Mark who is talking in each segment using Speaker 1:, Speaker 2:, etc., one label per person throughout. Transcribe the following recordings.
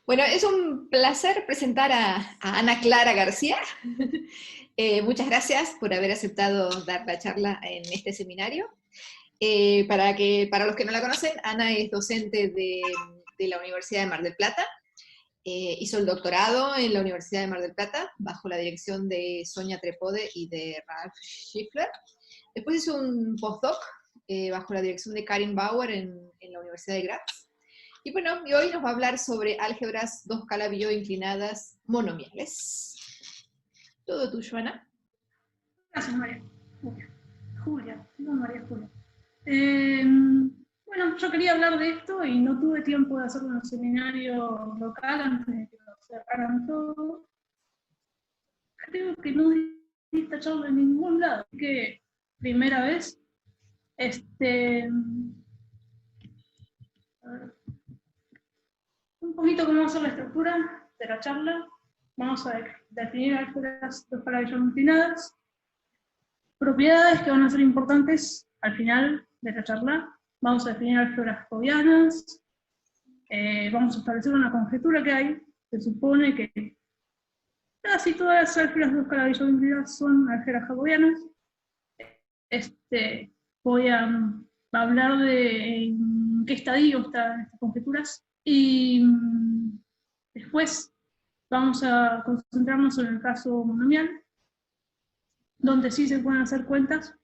Speaker 1: Bueno, es un placer presentar a Ana Clara García. Muchas gracias por haber aceptado dar la charla en este seminario. Para los que no la conocen, Ana es docente de la Universidad de Mar del Plata. Hizo el doctorado en la Universidad de Mar del Plata, bajo la dirección de Sonia Trepode y de Ralph Schiffler. Después hizo un postdoc bajo la dirección de Karin Bauer en la Universidad de Graz. Y bueno, y hoy nos va a hablar sobre álgebras 2 Calabi-Yau inclinadas monomiales. Todo tuyo, Ana.
Speaker 2: Gracias, María. Julia, no María Julia. Bueno, yo quería hablar de esto y no tuve tiempo de hacerlo en un seminario local antes de que lo cerraran todo. Creo que no di esta charla en ningún lado, así que primera vez. Un poquito cómo va a ser la estructura de la charla. Vamos a definir álgebras 2 Calabi-Yau inclinadas, propiedades que van a ser importantes al final de la charla. Vamos a definir álgebras jacobianas, vamos a establecer una conjetura que hay. Se supone que casi todas las álgebras 2 Calabi-Yau inclinadas son álgebras jacobianas. Voy a hablar de en qué estadio están estas conjeturas y después vamos a concentrarnos en el caso monomial, donde sí se pueden hacer cuentas.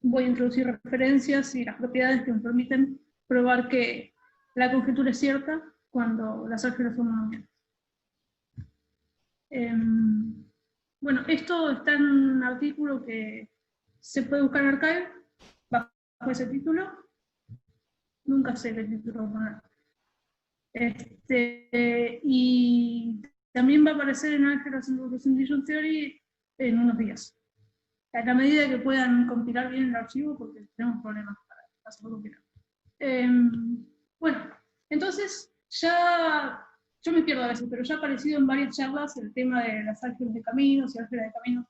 Speaker 2: Voy a introducir referencias y las propiedades que me permiten probar que la conjetura es cierta cuando las álgebras son monomiales. Bueno, esto está en un artículo que se puede buscar en Archive, bajo ese título. Nunca sé qué título poner. Y también va a aparecer en Algebras and Representation Theory en unos días. A la medida que puedan compilar bien el archivo, porque tenemos problemas para hacerlo compilar. Bueno, entonces ya, yo me pierdo a veces, pero ya ha aparecido en varias charlas el tema de las álgebras de caminos y álgebras de caminos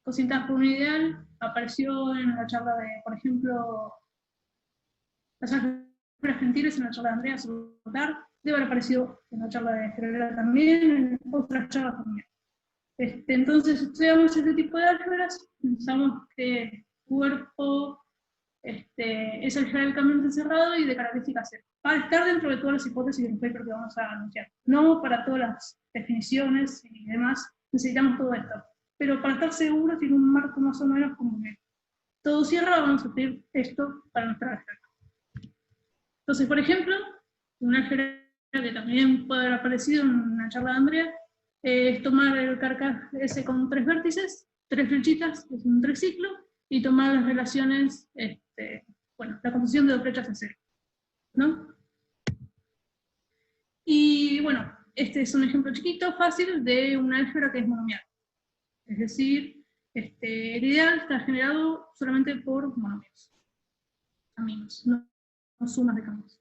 Speaker 2: cositas por un ideal. Apareció en la charla de, por ejemplo, las álgebras gentiles en la charla de Andrea Sotar. Debe haber aparecido en la charla de Gerardo también, en otras charlas también. Entonces, estudiamos este tipo de álgebras, pensamos que cuerpo es álgebra del camino encerrado y de características cero, para estar dentro de todas las hipótesis de los papers que vamos a anunciar. No para todas las definiciones y demás, necesitamos todo esto. Pero para estar seguros, tiene un marco más o menos como que todo cierra, vamos a pedir esto para nuestra álgebra. Entonces, por ejemplo, una álgebra que también puede haber aparecido en una charla de Andrea, es tomar el carcaj S con 3 vértices, 3 flechitas, es un triciclo, y tomar las relaciones, bueno, la composición de 2 flechas de cero, ¿no? Y bueno, este es un ejemplo chiquito, fácil, de una álgebra que es monomial. Es decir, el ideal está generado solamente por monomios, caminos, no sumas de caminos.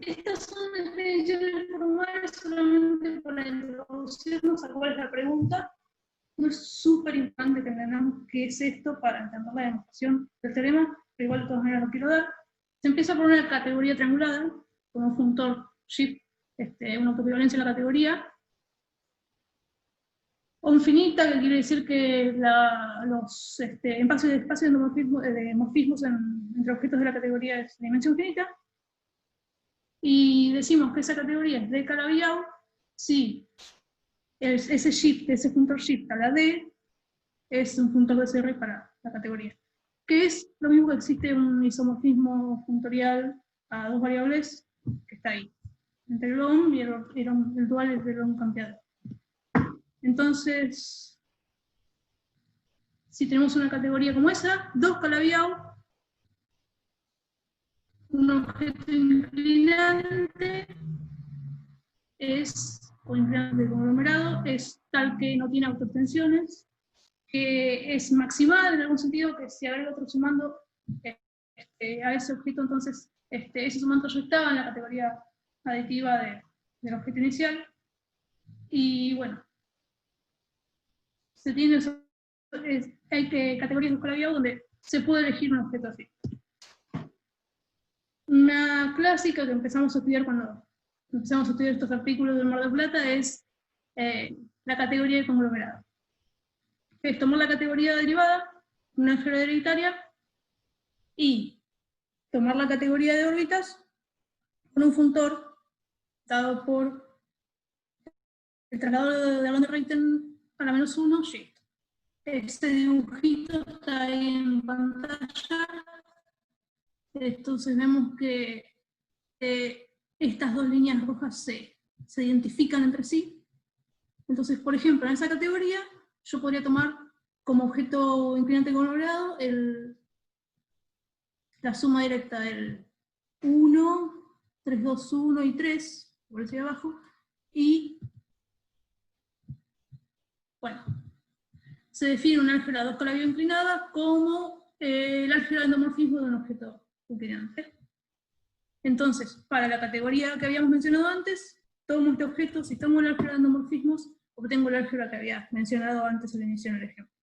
Speaker 2: Estas son definiciones formales solamente para introducirnos a cuál es la pregunta. No es súper importante que entendamos qué es esto para entender la demostración del teorema, pero igual de todas maneras lo quiero dar. Se empieza por una categoría triangulada, con un funtor shift, una autoequivalencia en la categoría, o infinita, que quiere decir que los espacios de morfismos entre objetos de la categoría es de dimensión finita. Y decimos que esa categoría es de Calabi-Yau si ese shift, ese funtor shift a la D, es un funtor de CR para la categoría. Que es lo mismo que existe un isomorfismo funtorial a 2 variables, que está ahí, entre el OM y el dual del OM cambiado. Entonces, si tenemos una categoría como esa, 2 Calabi-Yau, un objeto inclinante o inclinante conglomerado, es tal que no tiene autoextensiones, que es maximal en algún sentido, que si agrega otro sumando a ese objeto, entonces ese sumando ya estaba en la categoría aditiva del objeto inicial. Y bueno, hay categorías de Calabi-Yau donde se puede elegir un objeto así. Una clásica que empezamos a estudiar cuando empezamos a estudiar estos artículos del Mar del Plata es la categoría de conglomerado. Es tomar la categoría derivada, una álgebra hereditaria, y tomar la categoría de órbitas con un funtor dado por el traslado de Van der Reyten a la -1, shift. Este dibujito está ahí en pantalla. Entonces vemos que estas dos líneas rojas se identifican entre sí. Entonces, por ejemplo, en esa categoría, yo podría tomar como objeto inclinante conglomerado la suma directa del 1, 3, 2, 1 y 3, por hacia abajo, y bueno, se define una álgebra 2 con la vía inclinada como el álgebra de endomorfismo de un objeto inclinante. Entonces, para la categoría que habíamos mencionado antes, tomo este objeto, si tomo el álgebra de endomorfismos, obtengo el álgebra que había mencionado antes al inicio del ejemplo.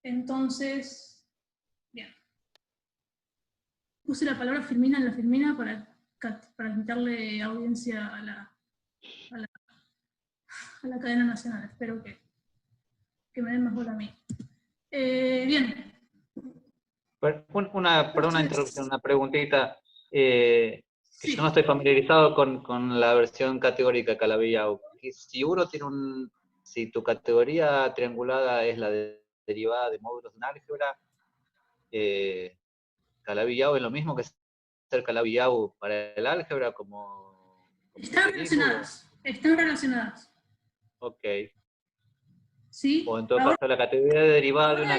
Speaker 2: Entonces, bien. Puse la palabra Firmina en la Firmina para quitarle audiencia a la cadena nacional. Espero que me den más bola a mí. Bien.
Speaker 3: Perdón, una interrupción, una preguntita.
Speaker 2: Sí.
Speaker 3: Yo no estoy familiarizado con la versión categórica Calabi-Yau. Si tu categoría triangulada es la derivada de módulos de un álgebra, Calabi-Yau es lo mismo que ser Calabi-Yau para el álgebra como
Speaker 2: Están relacionadas. Están relacionadas.
Speaker 3: Ok.
Speaker 2: ¿Sí?
Speaker 3: O en todo
Speaker 2: Ahora,
Speaker 3: caso, la categoría derivada de un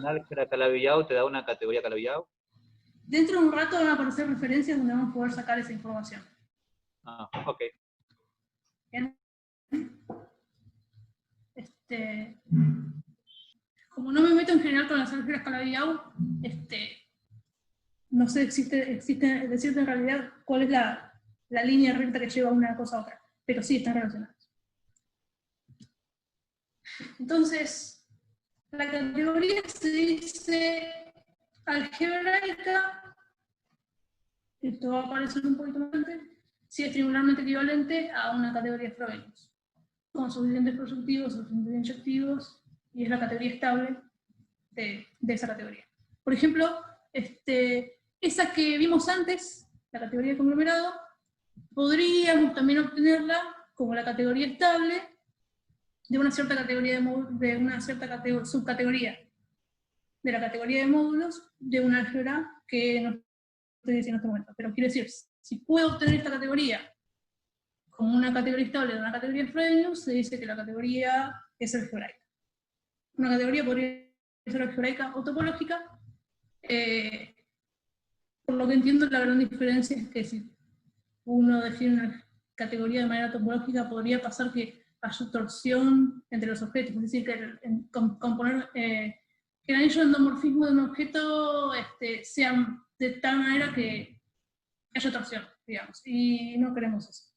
Speaker 3: álgebra Calabi-Yau te da una categoría Calabi-Yau.
Speaker 2: Dentro de un rato van a aparecer referencias donde vamos a poder sacar esa información.
Speaker 3: Ah, ok.
Speaker 2: Bien. Como no me meto en general con las álgebras Calabi-Yau, no sé, existe decirte en realidad cuál es la línea recta que lleva una cosa a otra, pero sí están relacionadas. Entonces, la categoría se dice algebraica, esto va a aparecer un poquito más antes, si es triangularmente equivalente a una categoría de Frobenius, con suficientes proyectivos, suficientes inyectivos, y es la categoría estable de esa categoría. Por ejemplo, esa que vimos antes, la categoría de conglomerado, podríamos también obtenerla como la categoría estable de una cierta categoría de una cierta subcategoría de la categoría de módulos de un álgebra que no estoy diciendo en este momento. Pero quiero decir, si puedo obtener esta categoría como una categoría estable de una categoría de Frobenius, se dice que la categoría es algebraica. Una categoría podría ser algebraica o topológica. Por lo que entiendo, la gran diferencia es que si uno define una categoría de manera topológica, podría pasar que haya torsión entre los objetos, es decir, que el anillo de endomorfismo de un objeto sea de tal manera que haya torsión, digamos, y no queremos eso.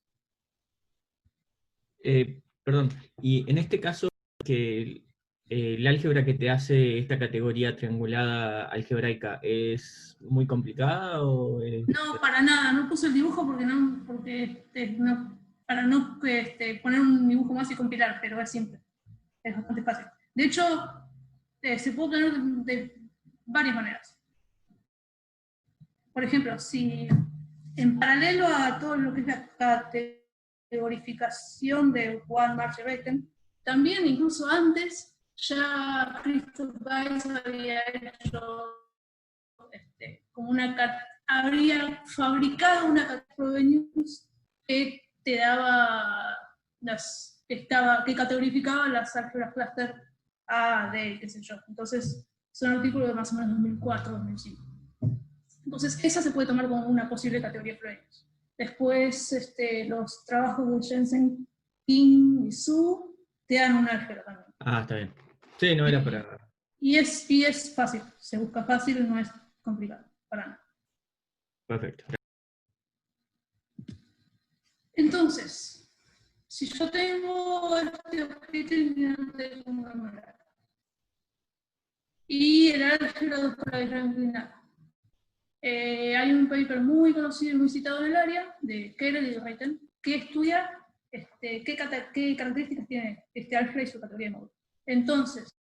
Speaker 4: Perdón, y en este caso, que el álgebra que te hace esta categoría triangulada algebraica es muy complicada o
Speaker 2: No, para nada, no puse el dibujo para no poner un dibujo más y compilar, pero es simple, es bastante fácil. De hecho, se puede obtener de varias maneras. Por ejemplo, si en paralelo a todo lo que es la categorificación de Juan Marche-Becken, también incluso antes ya Christoph Weiss había hecho habría fabricado una categoría que te daba que categorificaba las álgebras cluster A, D, qué sé yo. Entonces, son artículos de más o menos 2004, 2005. Entonces, esa se puede tomar como una posible categoría de Frobenius. Después, los trabajos de Jensen, King y Su te dan un álgebra también.
Speaker 4: Ah, está bien. Sí, no era para...
Speaker 2: Y es fácil, se busca fácil y no es complicado, para nada.
Speaker 4: Perfecto.
Speaker 2: Entonces, si yo tengo este objeto inclinante conglomerado y el álgebra 2 con la vía inclinada, Hay un paper muy conocido y muy citado en el área, de Kerel y de Reiten, que estudia qué características tiene este álgebra y su categoría de módulo. Entonces,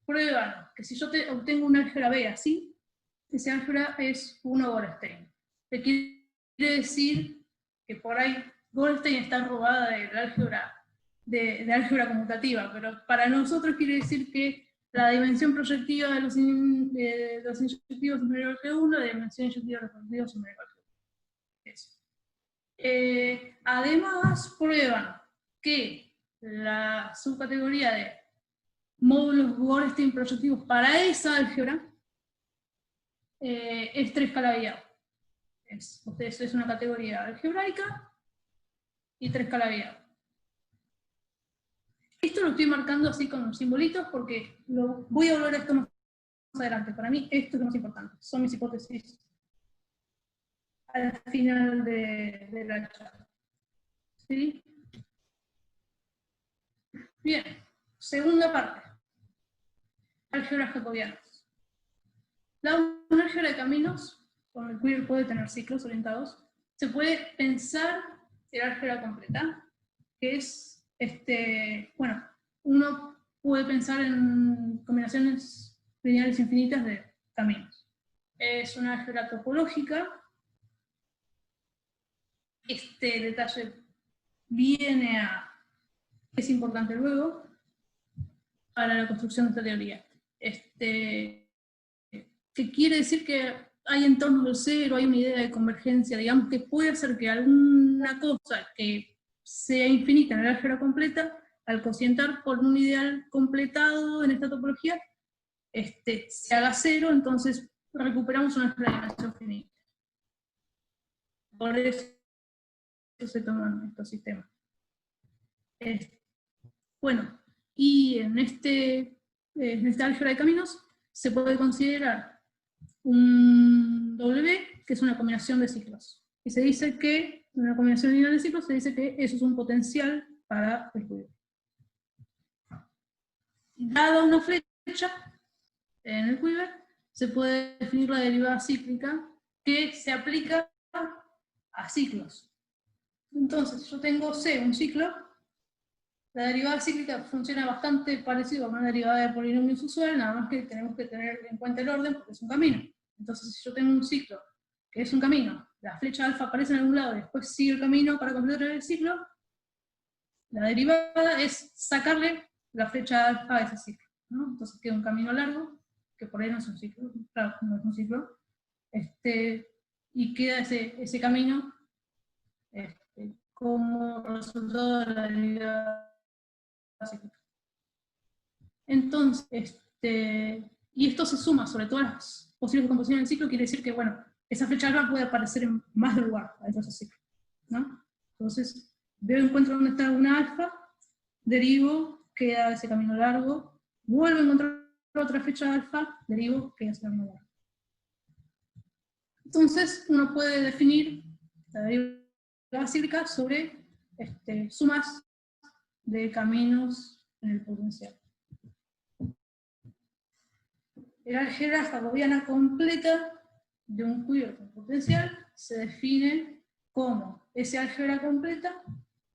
Speaker 2: prueban que si yo obtengo un álgebra B así, ese álgebra es uno Goldstein. ¿Qué quiere decir? Que por ahí Goldstein está robada del álgebra, de álgebra conmutativa, pero para nosotros quiere decir que la dimensión proyectiva de los inyectivos es menor que 1, la dimensión inyectiva de los proyectivos es menor que 1. Además, prueban que la subcategoría de módulos Goldstein proyectivos para esa álgebra es 3 calaviado. Es una categoría algebraica y 3 calaviado. Esto lo estoy marcando así con simbolitos porque voy a volver a esto más adelante. Para mí esto es lo más importante. Son mis hipótesis al final de la charla. ¿Sí? Bien, segunda parte. Álgebras jacobianas. Un álgebra de caminos, con el cual puede tener ciclos orientados, se puede pensar el álgebra completa, que es, bueno, uno puede pensar en combinaciones lineales infinitas de caminos. Es una álgebra topológica. Este detalle es importante luego para la construcción de esta teoría. Que quiere decir que hay entornos del cero, hay una idea de convergencia, digamos, que puede hacer que alguna cosa que sea infinita en el álgebra completa, al cocientar por un ideal completado en esta topología, se haga cero, entonces recuperamos una álgebra de dimensión finita. Por eso se toman estos sistemas. Bueno, y en esta álgebra de caminos se puede considerar un W, que es una combinación de ciclos. Y se dice que, en una combinación lineal de ciclos, se dice que eso es un potencial para el Quiver. Dada una flecha en el Quiver, se puede definir la derivada cíclica que se aplica a ciclos. Entonces, yo tengo C, un ciclo, la derivada cíclica funciona bastante parecido a una derivada de polinomios usual, nada más que tenemos que tener en cuenta el orden porque es un camino. Entonces, si yo tengo un ciclo que es un camino, la flecha alfa aparece en algún lado y después sigue el camino para completar el ciclo, la derivada es sacarle la flecha alfa a ese ciclo, ¿no? Entonces queda un camino largo, que por ahí no es un ciclo, claro, no es un ciclo, y queda ese camino como resultado de la derivada cíclica. Entonces, y esto se suma sobre todas las posibles composiciones del ciclo, quiere decir que, bueno, esa flecha alfa puede aparecer en más de un lugar dentro de ese ciclo, ¿no? Entonces, encuentro dónde está una alfa, derivo, queda ese camino largo, vuelvo a encontrar otra flecha alfa, derivo, queda ese camino largo. Entonces, uno puede definir la derivada cíclica sobre sumas de caminos en el potencial. La álgebra jacobiana completa de un Quiver con potencial se define como esa álgebra completa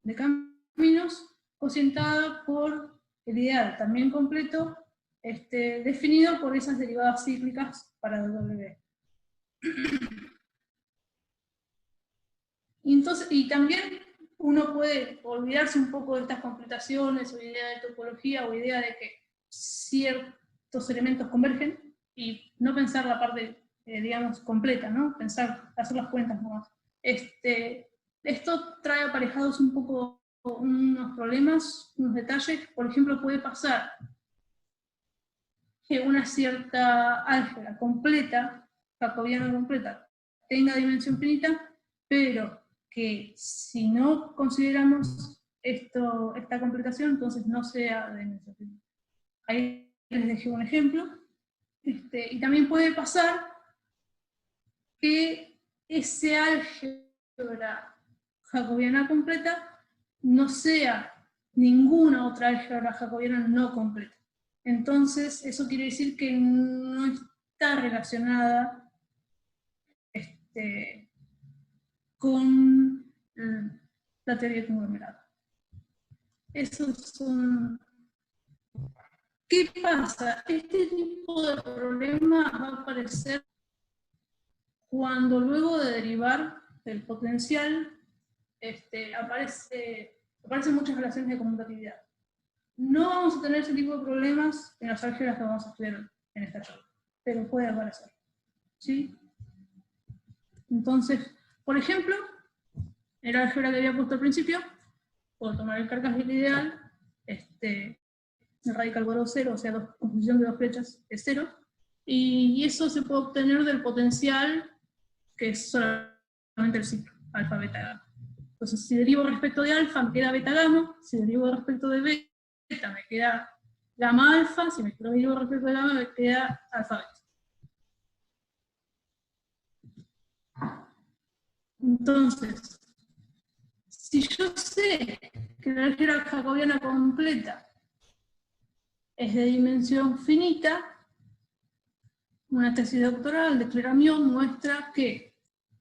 Speaker 2: de caminos cocientada por el ideal también completo, definido por esas derivadas cíclicas para W. Entonces, y también uno puede olvidarse un poco de estas completaciones o idea de topología o idea de que ciertos elementos convergen y no pensar la parte, digamos, completa, ¿no? Pensar, hacer las cuentas nomás. Esto trae aparejados un poco unos problemas, unos detalles. Por ejemplo, puede pasar que una cierta álgebra completa, jacobiana completa, tenga dimensión finita, pero que si no consideramos esta completación, entonces no sea de dimensión finita. Ahí les dejé un ejemplo. Y también puede pasar que ese álgebra jacobiana completa no sea ninguna otra álgebra jacobiana no completa. Entonces, eso quiere decir que no está relacionada con la teoría de conglomerado. Esos son... ¿Qué pasa? Este tipo de problema va a aparecer cuando luego de derivar del potencial aparecen muchas relaciones de conmutatividad. No vamos a tener ese tipo de problemas en las álgebras que vamos a estudiar en esta charla, pero puede aparecer. ¿Sí? Entonces, por ejemplo, el álgebra que había puesto al principio, puedo tomar el carcasel ideal, el radical cuadrado 0, o sea, composición de dos flechas es 0, y eso se puede obtener del potencial que es solamente el ciclo, alfa, beta, gamma. Entonces, si derivo respecto de alfa, me queda beta gamma, si derivo respecto de beta, me queda gamma alfa, si me derivo respecto de gamma, me queda alfa beta. Entonces, si yo sé que la álgebra jacobiana completa es de dimensión finita, una tesis doctoral de Cleramión muestra que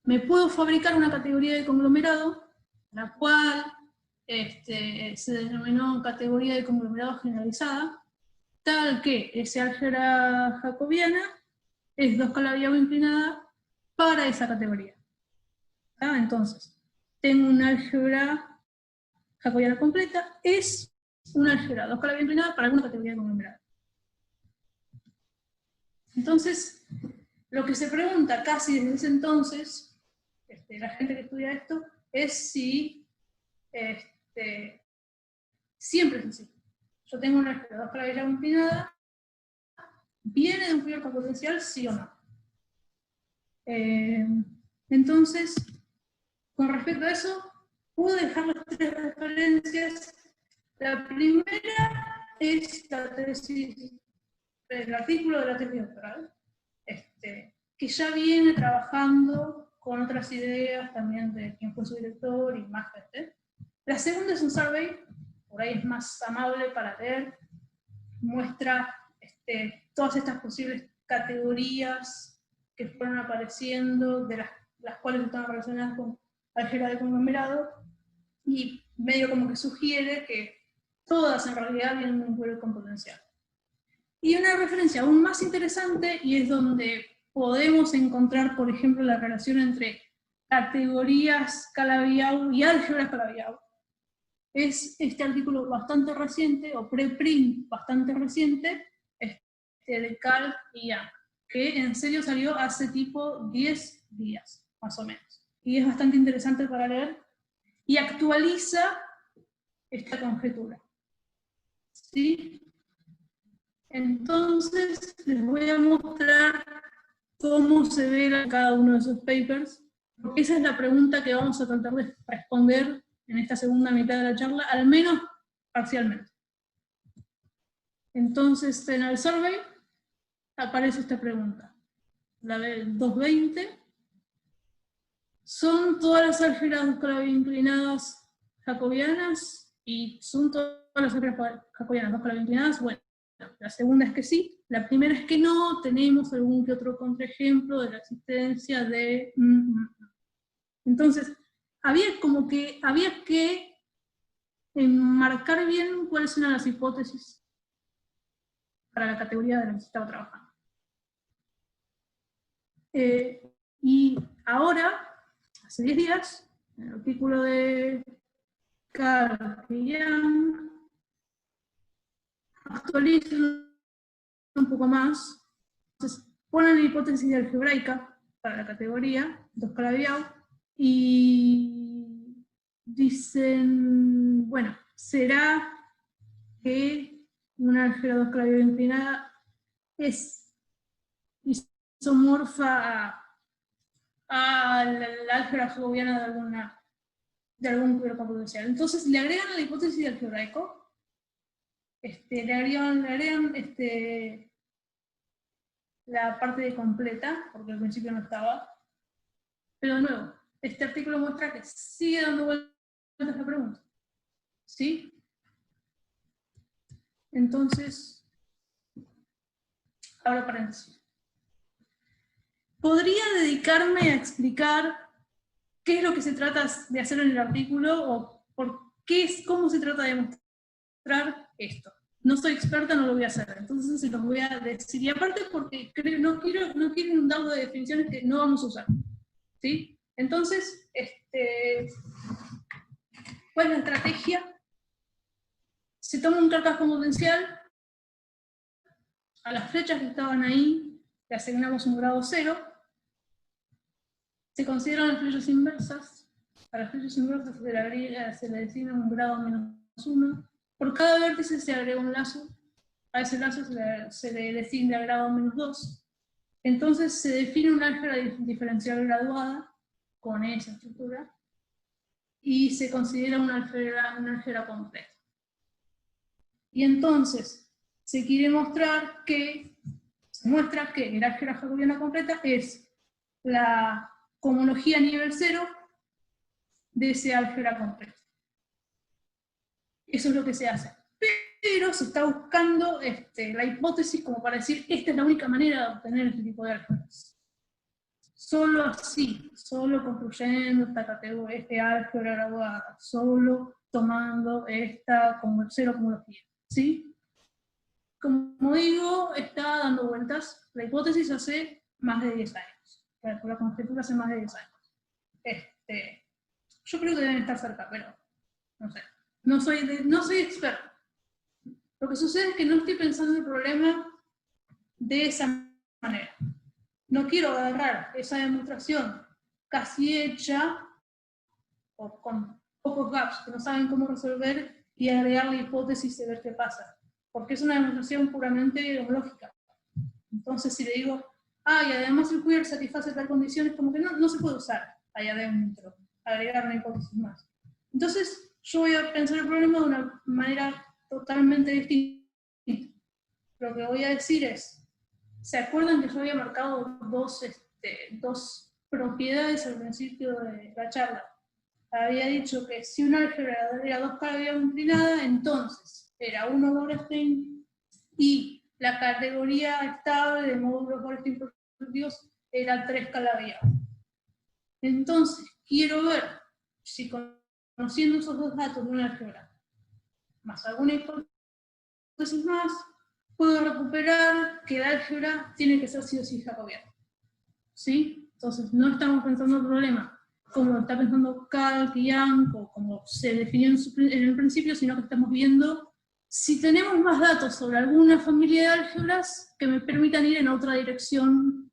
Speaker 2: me puedo fabricar una categoría de conglomerado, la cual se denominó categoría de conglomerado generalizada, tal que esa álgebra jacobiana es 2 Calabi-Yau inclinada para esa categoría. Entonces, tengo una álgebra jacobiana completa, es una álgebra 2 Calabi inclinada para alguna categoría de conglomerado. Entonces, lo que se pregunta casi desde ese entonces, la gente que estudia esto, es si siempre es así. Yo tengo una álgebra 2 Calabi-Yau inclinada, ¿viene de un Fourier potencial, sí o no? Entonces, con respecto a eso, pude dejar las 3 referencias. La primera es la tesis, el artículo de la tesis doctoral, que ya viene trabajando con otras ideas también de quién fue su director y más gente. La segunda es un survey, por ahí es más amable para leer, muestra todas estas posibles categorías que fueron apareciendo, de las cuales están relacionadas con álgebra de conglomerado, y medio como que sugiere que todas en realidad vienen de un Fourier con potencial. Y una referencia aún más interesante, y es donde podemos encontrar, por ejemplo, la relación entre categorías Calabi-Yau y álgebras Calabi-Yau, es este artículo bastante reciente, o preprint bastante reciente, de Cal y Yang, que en serio salió hace tipo 10 días, más o menos. Y es bastante interesante para leer, y actualiza esta conjetura. ¿Sí? Entonces, les voy a mostrar cómo se ve cada uno de esos papers, porque esa es la pregunta que vamos a tratar de responder en esta segunda mitad de la charla, al menos parcialmente. Entonces, en el survey aparece esta pregunta, la de 220. ¿Son todas las álgebras 2 Calabi inclinadas jacobianas? ¿Y son todas las álgebras jacobianas 2 Calabi inclinadas? Bueno, la segunda es que sí, la primera es que no, tenemos algún que otro contraejemplo de la existencia de... Entonces, había que enmarcar bien cuáles eran las hipótesis para la categoría de la que se estaba trabajando. Y ahora, hace 10 días, en el artículo de Carl y Yang, actualizan un poco más. Entonces, ponen la hipótesis algebraica para la categoría 2 Calabi-Yau y dicen, bueno, ¿será que una álgebra 2 Calabi-Yau inclinada es isomorfa a la álgebra jacobiana de algún Fourier con potencial? Entonces le agregan la hipótesis algebraico, le agregan la parte de completa, porque al principio no estaba, pero de nuevo, este artículo muestra que sigue dando vueltas la pregunta. ¿Sí? Entonces, abro paréntesis. podría dedicarme a explicar qué es lo que se trata de hacer en el artículo, o cómo se trata de mostrar esto. No soy experta, no lo voy a hacer, entonces se los voy a decir. Y aparte porque no quiero inundarlo de definiciones que no vamos a usar. ¿Sí? Entonces, ¿cuál es la estrategia? Se toma un carcasco potencial, a las flechas que estaban ahí le asignamos un grado 0, se consideran las flechas inversas, a las flechas inversas se le designa un grado -1, por cada vértice se agrega un lazo, a ese lazo se le designa grado -2, entonces se define una álgebra diferencial graduada con esa estructura, y se considera una álgebra completa. Y entonces se quiere mostrar que, se muestra que el álgebra jacobiana completa es la cohomología a nivel 0 de ese álgebra completa. Eso es lo que se hace. Pero se está buscando la hipótesis como para decir, esta es la única manera de obtener este tipo de álgebras. Solo así, solo construyendo esta categoría, este álgebra graduada, solo tomando esta como 0 homología. ¿Sí? Como digo, está dando vueltas. La hipótesis hace más de 10 años. La conjetura hace más de 10 años. Yo creo que deben estar cerca, pero no sé. No soy experto. Lo que sucede es que no estoy pensando el problema de esa manera. No quiero agarrar esa demostración casi hecha, o con pocos gaps que no saben cómo resolver, y agregar la hipótesis y ver qué pasa. Porque es una demostración puramente homológica. Entonces si le digo, y además el queer satisface tal condición, es como que no se puede usar allá adentro, agregar una hipótesis más. Entonces yo voy a pensar el problema de una manera totalmente distinta. Lo que voy a decir es, ¿se acuerdan que yo había marcado dos propiedades al principio de la charla? Había dicho que si una álgebra era 2 cavidades inclinada, entonces era 1 Goldstein, y la categoría estable de módulos Goldstein proyectivos era 3 Calabi-Yau. Entonces, quiero ver si conociendo esos dos datos de una álgebra, más alguna hipótesis más, puedo recuperar que la álgebra tiene que ser sí o sí jacobiana. ¿Sí? Entonces, no estamos pensando el problema como lo está pensando Kalk y Young, o como se definió en el principio, sino que estamos viendo si tenemos más datos sobre alguna familia de álgebras que me permitan ir en otra dirección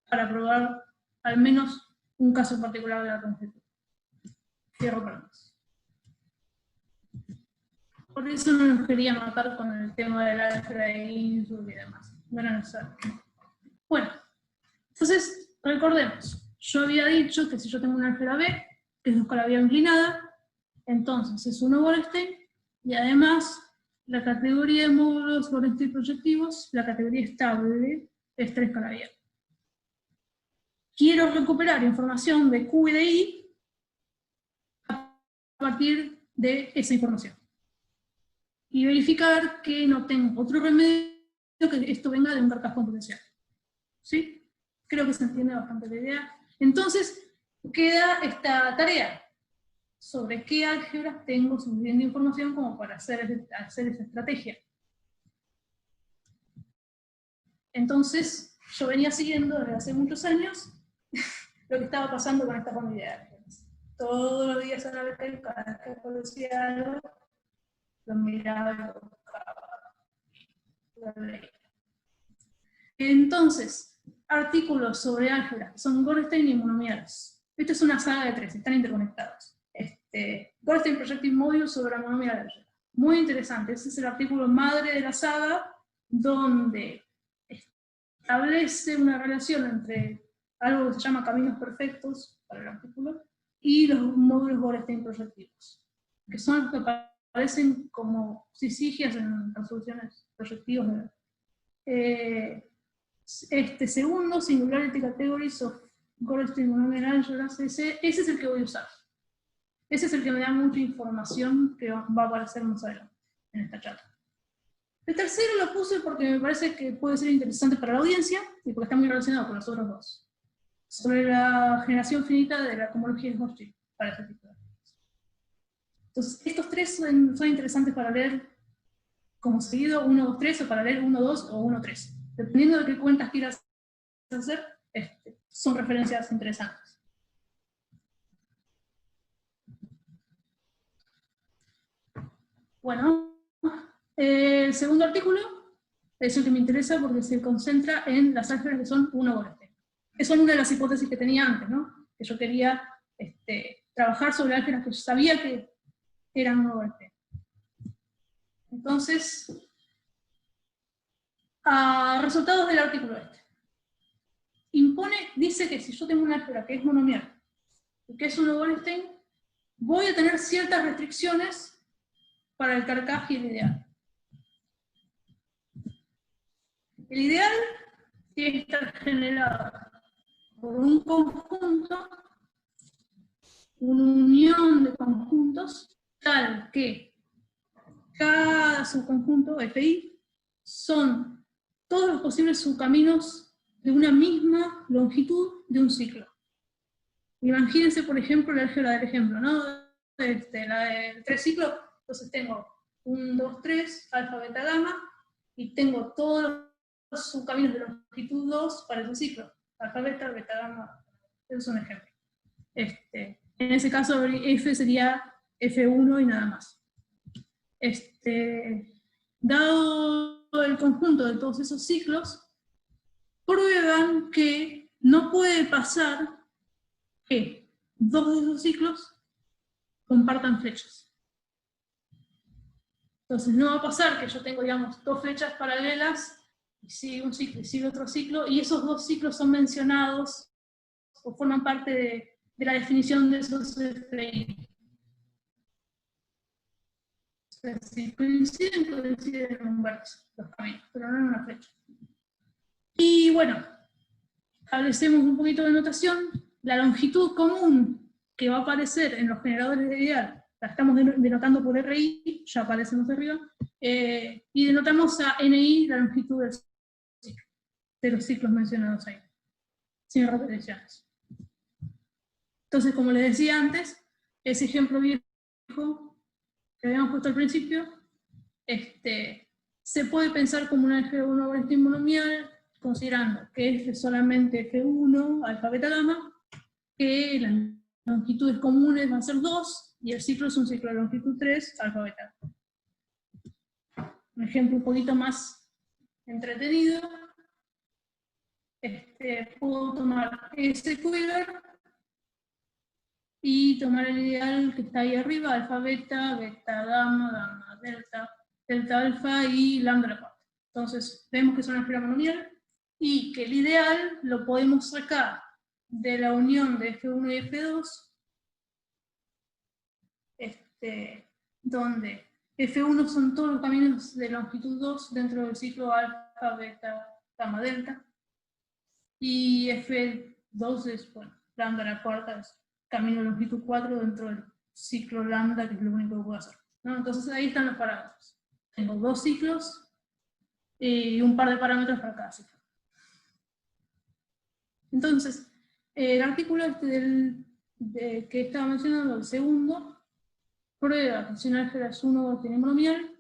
Speaker 2: para probar al menos un caso particular de la conjetura. Cierro paréntesis. Por eso no nos quería matar con el tema del álgebra de Ginsburg y demás. No era necesario. Bueno, entonces recordemos. Yo había dicho que si yo tengo una álgebra B, que es 2 Calabi-Yau inclinada, entonces es 1 Goldstein, y además la categoría de módulos Goldstein proyectivos, la categoría estable, es 3 Calabi-Yau. Quiero recuperar información de Q y de I a partir de esa información. Y verificar que no tengo otro remedio que esto venga de un carcasco potencial. ¿Sí? Creo que se entiende bastante la idea. Entonces, queda esta tarea sobre qué álgebras tengo suficiente información como para hacer esa estrategia. Entonces, yo venía siguiendo desde hace muchos años lo que estaba pasando con esta familia de álgebras. Todos los días a la vez, cada vez que conocía algo, lo miraba y lo buscaba, lo leía. Entonces, artículos sobre álgebras que son Goldstein y monomiales. Esta es una saga de 3, están interconectados. Goldstein Projective Module sobre la monomía de álgebra. Muy interesante, ese es el artículo madre de la saga, donde establece una relación entre algo que se llama caminos perfectos, para el artículo, y los módulos Goldstein proyectivos, que son los que aparecen como sisigias en resoluciones proyectivas. Segundo, Singularity Categories of Goldstein Monomial Algebras, ese es el que voy a usar. Ese es el que me da mucha información que va a aparecer más adelante en esta charla. El tercero lo puse porque me parece que puede ser interesante para la audiencia y porque está muy relacionado con los otros dos. sobre la generación finita de la cohomología de Schwarzschild para este tipo de álgebras. Entonces, estos tres son interesantes para leer como seguido 1, 2, 3, o para leer 1, 2 o 1, 3. Dependiendo de qué cuentas quieras hacer, son referencias interesantes. Bueno, el segundo artículo es el que me interesa porque se concentra en las álgebras que son 1 Goldstein. Que son una de las hipótesis que tenía antes, ¿no? Que yo quería trabajar sobre álgebras que yo sabía que eran 1 Goldstein. Entonces, resultados del artículo dice que si yo tengo una álgebra que es monomial y que es 1 Goldstein, voy a tener ciertas restricciones para el Carcaj y el ideal. El ideal tiene que estar generado por un conjunto, una unión de conjuntos, tal que cada subconjunto, FI, son todos los posibles subcaminos de una misma longitud de un ciclo. Imagínense, por ejemplo, el álgebra del ejemplo, ¿no? La del 3 ciclos, entonces tengo 1, 2, 3, alfa, beta, gamma, y tengo todos los subcaminos de longitud 2 para ese ciclo. Alfa, beta, beta, gamma, eso es un ejemplo. En ese caso, F sería F1 y nada más. Dado el conjunto de todos esos ciclos, prueban que no puede pasar que dos de esos ciclos compartan flechas. Entonces no va a pasar que yo tengo, digamos, dos flechas paralelas, y sigue un ciclo y sigue otro ciclo, y esos dos ciclos son mencionados o forman parte de la definición de esos FI. Si coinciden en un vértice, los caminos, pero no en una flecha. Y bueno, establecemos un poquito de notación. La longitud común que va a aparecer en los generadores de ideal, la estamos denotando por RI, ya aparece más arriba, y denotamos a NI la longitud del ciclo, de los ciclos mencionados ahí, sin repeticiones. Entonces, como les decía antes, ese ejemplo viejo que habíamos puesto al principio, se puede pensar como un álgebra 1 Goldstein monomial, considerando que F es solamente F1, alfa, beta, gamma, que las longitudes comunes van a ser 2, y el ciclo es un ciclo de longitud 3, alfa, beta. Un ejemplo un poquito más entretenido, puedo tomar ese Quiver y tomar el ideal que está ahí arriba, alfa, beta, beta, gamma, gamma, delta, delta, alfa y lambda a la cuarta. Entonces, vemos que es una álgebra monomial y que el ideal lo podemos sacar de la unión de F1 y F2, donde F1 son todos los caminos de longitud 2 dentro del ciclo alfa, beta, gamma, delta, y F2 es, bueno, lambda a la cuarta es camino de longitud 4 dentro del ciclo lambda, que es lo único que puedo hacer, ¿no? Entonces ahí están los parámetros. Tengo dos ciclos y un par de parámetros para cada ciclo. Entonces, el artículo que estaba mencionando, el segundo, prueba que si un álgebra es 1 Goldstein monomial,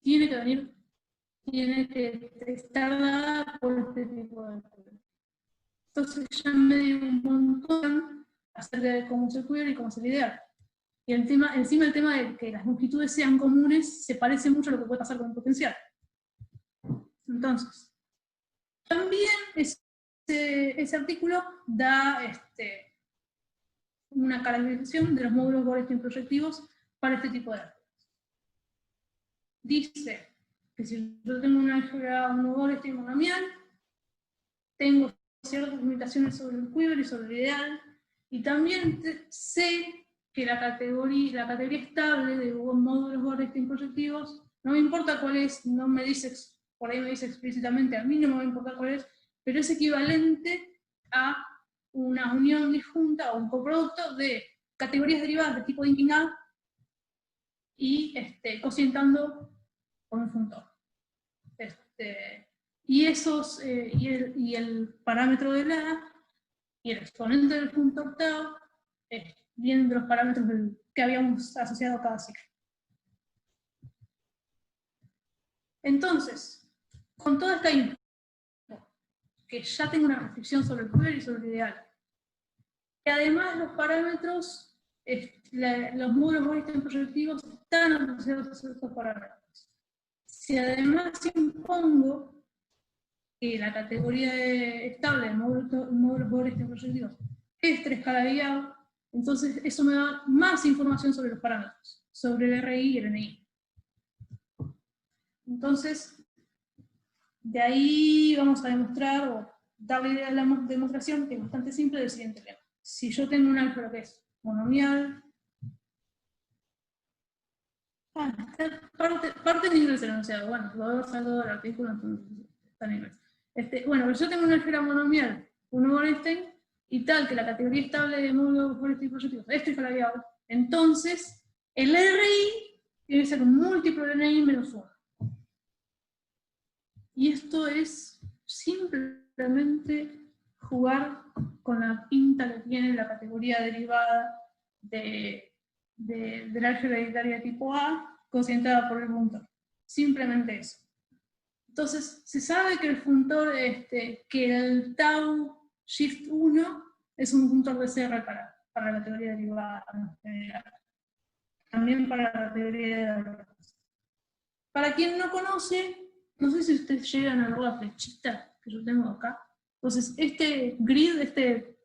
Speaker 2: tiene que estar dada por este tipo de álgebra. Entonces ya me dio un montón acerca de cómo es el Quiver y cómo es el ideal. Y encima el tema de que las longitudes sean comunes se parece mucho a lo que puede pasar con el potencial. Entonces, también ese artículo da una caracterización de los módulos Goldstein proyectivos para este tipo de álgebras. Dice que si yo tengo una álgebra 1 Goldstein monomial, tengo ciertas limitaciones sobre el Quiver y sobre el ideal, y también sé que la categoría estable de módulos Goldstein proyectivos, no me importa cuál es, no me dice, por ahí me dice explícitamente, a mí no me va a importar cuál es, pero es equivalente a una unión disjunta o un coproducto de categorías derivadas de tipo Dynkin A y cocientando con un funtor. Y el parámetro de la y el exponente del funtor tau vienen de los parámetros que habíamos asociado a cada ciclo. Entonces, con toda esta info, que ya tengo una restricción sobre el quiver y sobre el ideal, que además los parámetros, los módulos Goldstein proyectivos están asociados a ciertos parámetros. Si además impongo que la categoría estable de módulos Goldstein proyectivos es 3 Calabi-Yau, entonces eso me da más información sobre los parámetros, sobre el RI y el NI. Entonces, de ahí vamos a demostrar, o darle idea de la demostración, que es bastante simple, del siguiente tema. Si yo tengo un álgebra que es monomial, parte en inglés el enunciado, bueno, lo veo sacado del artículo, entonces está en inglés. Bueno, yo tengo un álgebra monomial, un Goldstein, y tal que la categoría estable de módulos Goldstein proyectivos es 3 Calabi-Yau, entonces el RI tiene que ser un múltiplo de NI menos 1. Y esto es simplemente jugar con la pinta que tiene la categoría derivada del álgebra hereditaria tipo A, cocientada por el funtor. Simplemente eso. Entonces, se sabe que el funtor, que el tau shift 1 es un funtor de CR para la categoría derivada. También para la categoría de datos. Para quien no conoce, no sé si ustedes llegan a ver la flechita que yo tengo acá. Entonces, este grid, este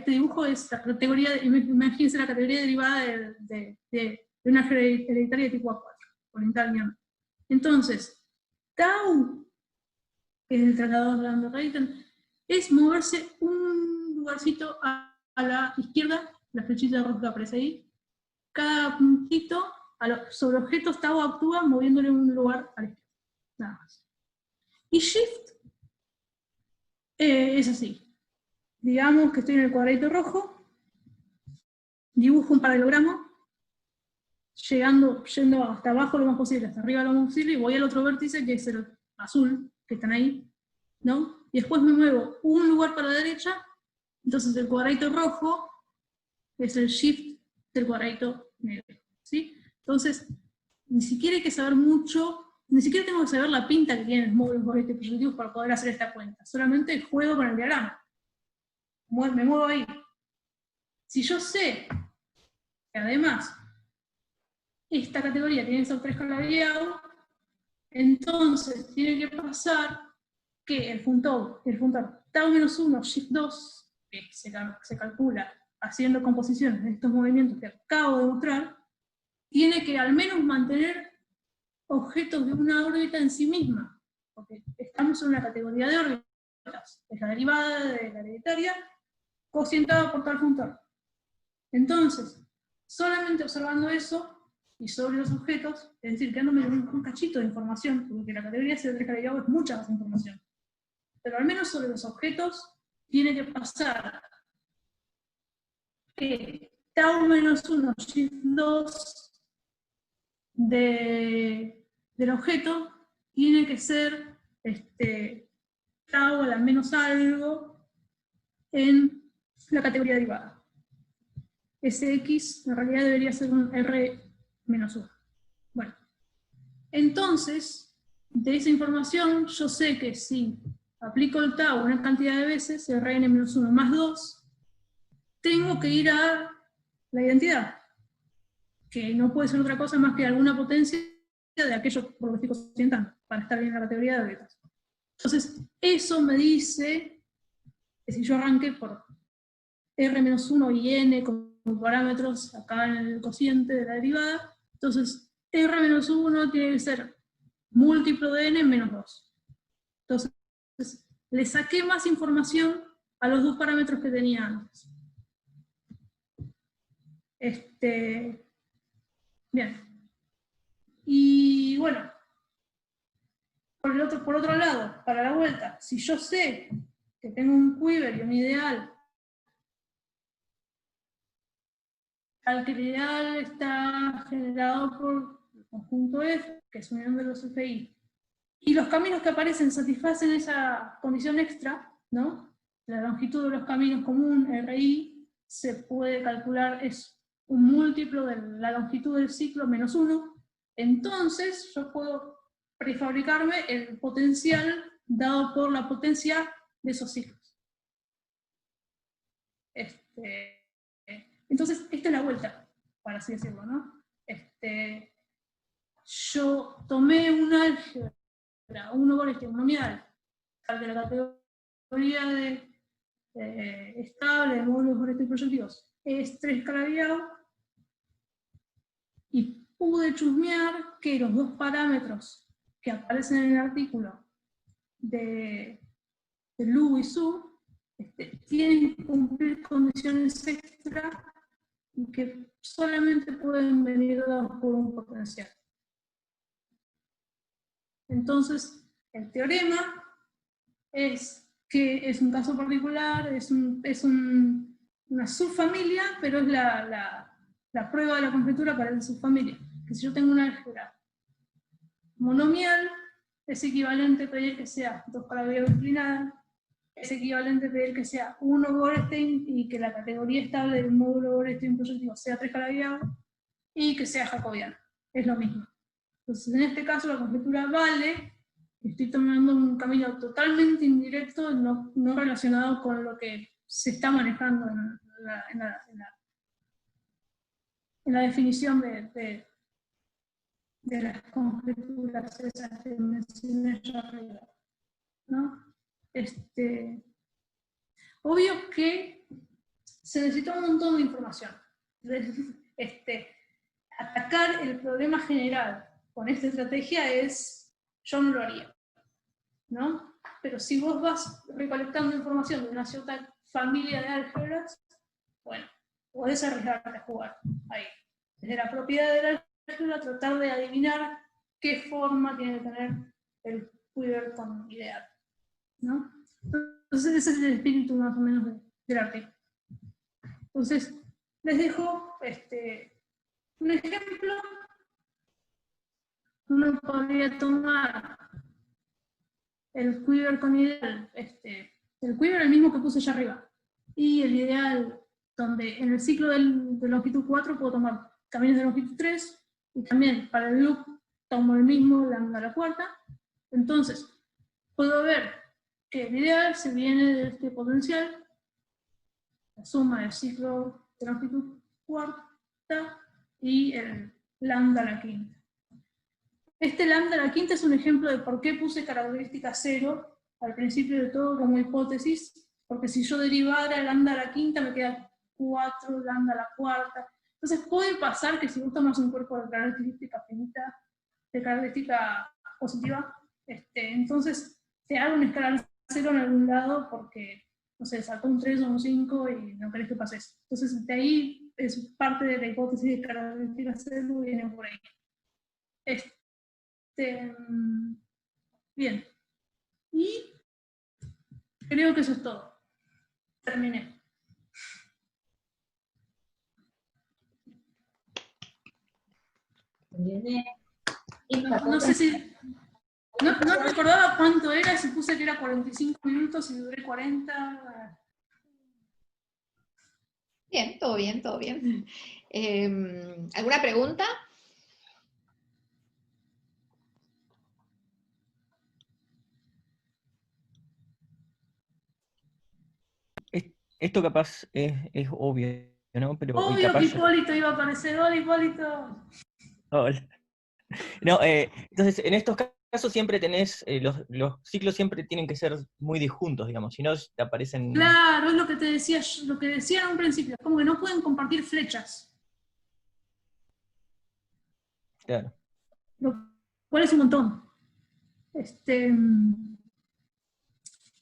Speaker 2: dibujo es la categoría, imagínense la categoría derivada de una hereditaria de tipo A4, oriental. Entonces, tau, que es el trasladador de Lambda-Rayton, es moverse un lugarcito a la izquierda, la flechita roja que aparece ahí. Cada puntito sobre objetos tau actúa moviéndole un lugar a la izquierda. Nada más. Y shift es así. Digamos que estoy en el cuadradito rojo, dibujo un paralelogramo, yendo hasta abajo lo más posible, hasta arriba lo más posible, y voy al otro vértice, que es el azul, que están ahí, ¿no? Y después me muevo un lugar para la derecha, entonces el cuadradito rojo es el shift del cuadradito negro, ¿sí? Entonces, ni siquiera hay que saber mucho. Ni siquiera tengo que saber la pinta que tienen los módulos proyectivos para poder hacer esta cuenta. Solamente juego con el diagrama. Me muevo ahí. Si yo sé que además esta categoría tiene que ser 3 Calabi-Yau, entonces tiene que pasar que el funtor tau-1 shift 2, que se calcula haciendo composiciones de estos movimientos que acabo de mostrar, tiene que al menos mantener objetos de una órbita en sí misma, porque estamos en una categoría de órbitas, es la derivada de la hereditaria, cocientada por tal funtor. Entonces, solamente observando eso, y sobre los objetos, es decir, quedándome un cachito de información, porque la categoría de 3 Calabi-Yau es mucha más información, pero al menos sobre los objetos tiene que pasar que tau-1 shift 2 del objeto tiene que ser tau al menos algo en la categoría derivada. Sx en realidad debería ser un R-1. Bueno, entonces, de esa información yo sé que si aplico el tau una cantidad de veces, Rn-1 más 2, tengo que ir a la identidad, que no puede ser otra cosa más que alguna potencia de aquello por lo que estoy cocientando, para estar bien en la categoría de órbitas. Entonces, eso me dice que si yo arranqué por R-1 y n como parámetros acá en el cociente de la derivada, entonces R-1 tiene que ser múltiplo de n menos 2. Entonces, le saqué más información a los dos parámetros que tenía antes. Bien. Y bueno, por otro lado, para la vuelta, si yo sé que tengo un quiver y un ideal, al que el ideal está generado por el conjunto F, que es unión de los FI, y los caminos que aparecen satisfacen esa condición extra, ¿no? La longitud de los caminos común, RI, se puede calcular, es un múltiplo de la longitud del ciclo menos 1. Entonces yo puedo prefabricarme el potencial dado por la potencia de esos ciclos. Entonces, esta es la vuelta, para así decirlo, ¿no? Yo tomé un álgebra, un logaritmo monomial, de la categoría de estable, de módulos logaritmos proyectivos, es 3 escalabiado, y pude chusmear que los dos parámetros que aparecen en el artículo de Lu y Su tienen que cumplir condiciones extra y que solamente pueden venir dados por un potencial. Entonces, el teorema es que es un caso particular, es una subfamilia, pero es la prueba de la conjetura para esa subfamilia. Que si yo tengo una álgebra monomial, es equivalente a pedir que sea 2 calabiado inclinada, es equivalente a pedir que sea 1 Gorenstein y que la categoría estable del módulo Gorenstein proyectivo sea 3 calabiado y que sea jacobiana. Es lo mismo. Entonces, en este caso, la conjetura vale. Estoy tomando un camino totalmente indirecto, no relacionado con lo que se está manejando en la definición de las conjeturas esas que mencioné yo arriba, ¿no? Obvio que se necesita un montón de información. Atacar el problema general con esta estrategia yo no lo haría, ¿no? Pero si vos vas recolectando información de una cierta familia de álgebras, bueno, podés arriesgarte a jugar ahí. Desde la propiedad de la álgebra, tratar de adivinar qué forma tiene que tener el Quiverton ideal, ¿no? Entonces ese es el espíritu más o menos del artículo. Entonces, les dejo un ejemplo. Uno podría tomar el Quiverton ideal, el Quiver el mismo que puse allá arriba, y el ideal donde en el ciclo de longitud 4 puedo tomar caminos de longitud 3, y también para el loop tomo el mismo lambda a la cuarta. Entonces, puedo ver que el ideal se viene de este potencial, la suma del ciclo de longitud cuarta y el lambda a la quinta. Este lambda a la quinta es un ejemplo de por qué puse característica 0 al principio de todo como hipótesis, porque si yo derivara el lambda a la quinta me queda 4, lambda a la cuarta. Entonces puede pasar que si vos tomas un cuerpo de característica finita, de característica positiva, entonces te haga una escala 0 en algún lado porque, no sé, saltó un 3 o un 5 y no querés que pase eso. Entonces de ahí es parte de la hipótesis de característica 0 y viene por ahí. Bien. Y creo que eso es todo. Terminé. No sé si... No recordaba cuánto era, si puse que era 45 minutos y duré 40.
Speaker 1: Bien, todo bien, todo bien. ¿Alguna pregunta?
Speaker 4: Esto capaz es obvio, ¿no? Pero hoy
Speaker 2: Obvio
Speaker 4: capaz...
Speaker 2: que Hipólito iba a aparecer. ¡Hola, Hipólito!
Speaker 4: Hola. No, entonces, en estos casos siempre tenés, los ciclos siempre tienen que ser muy disjuntos, digamos, si no te aparecen...
Speaker 2: Claro, es lo que te decía, lo que decía en un principio, como que no pueden compartir flechas.
Speaker 4: Claro.
Speaker 2: Lo cual es un montón.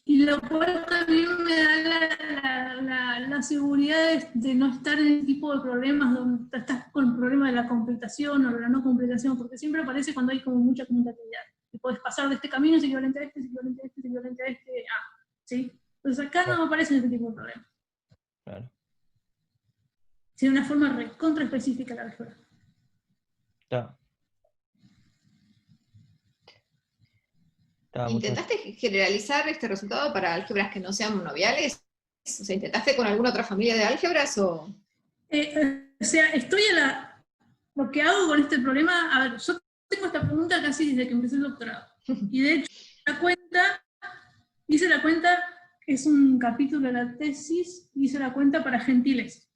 Speaker 2: Y lo cual también me da la seguridad de no estar en el tipo de problemas donde estás con el problema de la completación o de la no completación, porque siempre aparece cuando hay como mucha conmutatividad. Y puedes pasar de este camino, es equivalente a este, es equivalente a este, es equivalente a este, ¿sí? Entonces acá no aparecen este tipo de problemas.
Speaker 4: Claro.
Speaker 2: Tiene una forma recontra específica la álgebra.
Speaker 4: Claro.
Speaker 1: ¿Intentaste generalizar este resultado para álgebras que no sean monoviales? O sea, ¿intentaste con alguna otra familia de álgebras o...?
Speaker 2: O sea, lo que hago con este problema, a ver, yo tengo esta pregunta casi desde que empecé el doctorado. Y de hecho, hice la cuenta, es un capítulo de la tesis, hice la cuenta para gentiles.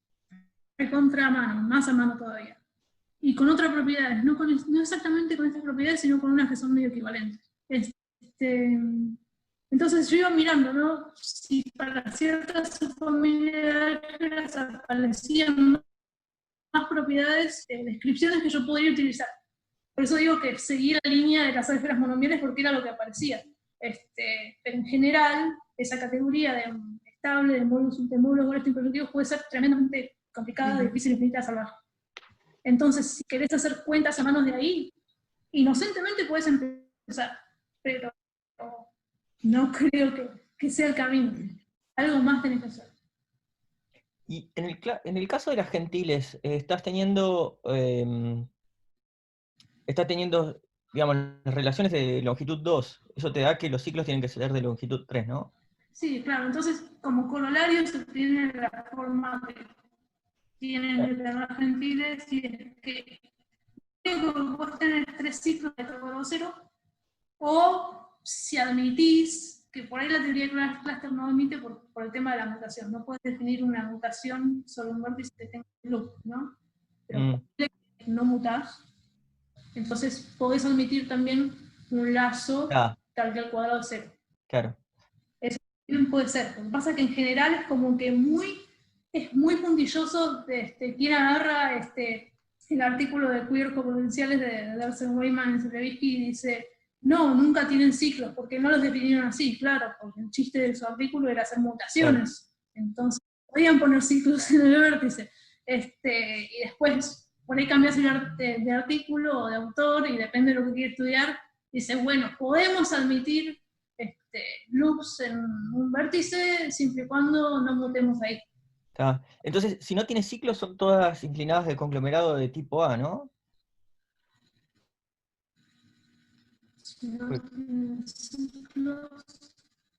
Speaker 2: Contra mano, más a mano todavía. Y con otras propiedades, no exactamente con estas propiedades, sino con unas que son medio equivalentes. Entonces yo iba mirando, ¿no? Si para ciertas familias de álgebras aparecían más propiedades, descripciones que yo podría utilizar. Por eso digo que seguí la línea de las álgebras monomiales porque era lo que aparecía. Pero en general, esa categoría de estable, de módulos logaritmos imperfectivos puede ser tremendamente complicada, difícil, infinita de salvar. Entonces, si querés hacer cuentas a manos de ahí, inocentemente puedes empezar, pero no creo que sea el camino. Algo más tenés que hacer.
Speaker 5: Y en el caso de las gentiles, estás teniendo, digamos, las relaciones de longitud 2. Eso te da que los ciclos tienen que ser de longitud 3, ¿no?
Speaker 2: Sí, claro. Entonces, como corolario se tiene la forma que tienen las gentiles, y es que vos tenés 3 ciclos de grado 0, o si admitís, que por ahí la teoría de cluster no admite por el tema de la mutación, no puedes definir una mutación sobre un vértice que tenga un loop, ¿no? Pero no mutás, entonces podés admitir también un lazo tal que al cuadrado de 0.
Speaker 5: Claro.
Speaker 2: Eso también puede ser. Lo que pasa es que en general es como que es muy puntilloso quien agarra el artículo de queer copotenciales de Darcy Weyman en Slevitsky y dice, no, nunca tienen ciclos, porque no los definieron así, claro, porque el chiste de su artículo era hacer mutaciones, entonces podían poner ciclos en el vértice, y después por ahí cambias de artículo o de autor, y depende de lo que quiere estudiar, dice, bueno, podemos admitir loops en un vértice, siempre y cuando no mutemos ahí.
Speaker 5: Entonces, si no tiene ciclos, son todas inclinadas de conglomerado de tipo A, ¿no?
Speaker 2: Si no tiene ciclos...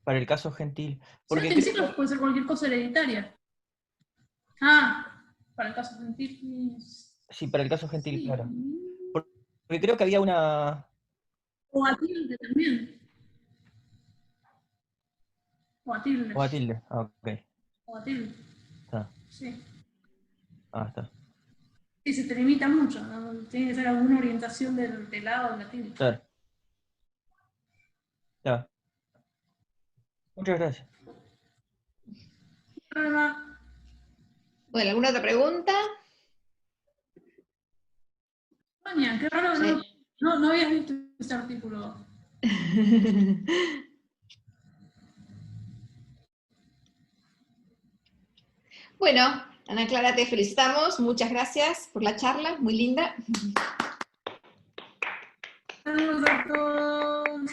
Speaker 5: Para el caso gentil.
Speaker 2: Porque si no tiene ciclos puede ser cualquier cosa hereditaria. Para el caso gentil...
Speaker 5: Sí, para el caso gentil,
Speaker 2: sí.
Speaker 5: Claro. Porque creo que había una...
Speaker 2: O a tilde también. O a tilde.
Speaker 5: O a tilde, ok.
Speaker 2: O a tilde.
Speaker 5: Está.
Speaker 2: Sí.
Speaker 5: Está.
Speaker 2: Sí, se te limita mucho, ¿no? Tiene que ser alguna orientación del lado de la tilde.
Speaker 5: Claro. Ya. Muchas gracias.
Speaker 1: Bueno, ¿alguna otra pregunta?
Speaker 2: Sonia, qué raro,
Speaker 1: Sí.
Speaker 2: no habías visto ese artículo.
Speaker 1: Bueno, Ana Clara, te felicitamos, muchas gracias por la charla, muy linda.
Speaker 2: Saludos a todos.